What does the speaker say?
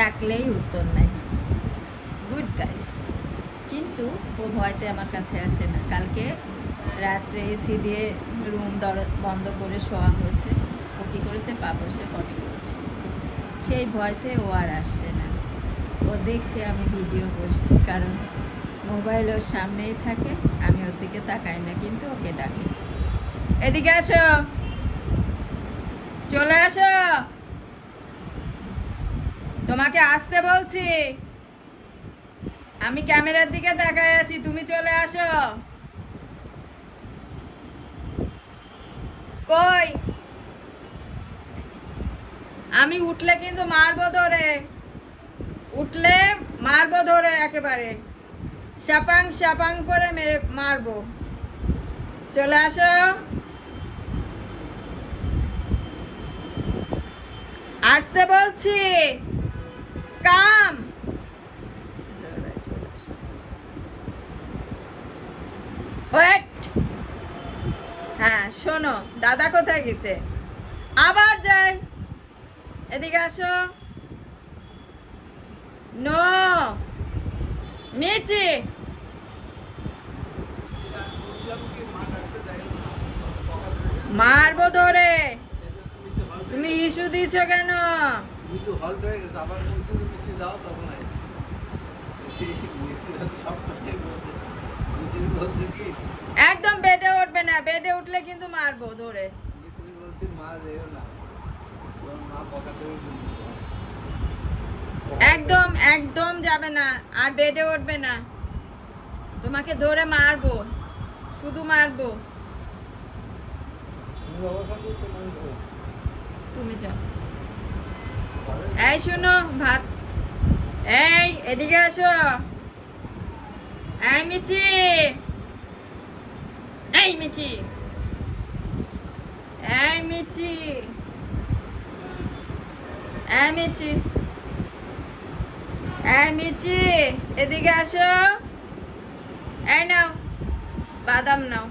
ডাকলেই উত্তর নেয়, good guy. কিন্তু ও ভয়তে আমার কাছে আসে না। কালকে রাত্রে এসি দিয়ে রুম বন্ধ করে শোয়া হয়েছে। ও কী করেছে, পা বসে পটি করেছে। সেই ভয়তে ও আর আসছে না। ও দেখছে আমি ভিডিও করছি, কারণ মোবাইল ওর সামনেই থাকে, আমি ওর দিকে তাকাই না, কিন্তু ওকে ডাকে, এদিকে আসো, চলে আসো, তোমাকে আসতে বলছি, আমি ক্যামেরার দিকে তাকাই আছি, তুমি চলে আসো। কই, আমি উঠলে কিন্তু মারবো ধরে, উঠলে মারবো ধরে, একেবারে সাপাং সাপাং করে মেরে মারবো। চলে আসো, আসতে বলছি, কাম। ওয়েট, হ্যাঁ শোনো, দাদা কোথায় গেছে, আবার যাই, এদিকে আসো। নো মিচি, মারবো ধরে, তুমি ইস্যু দিচ্ছ কেন? একদম বেডে উঠবে না, বেডে উঠলে কিন্তু মারবো ধরে। একদম একদম যাবে না, আর বেডে উঠবে না, তোমাকে ধরে মারবো, শুধু মারবো। তুমি যাও, এই শোনো ভাত, এই এদিকে আসো, এই মিচি, এই মিচি, এই মিচি, এই মিচি, এই মিচি, এদিকে আসো, এই নাও বাদাম নাও।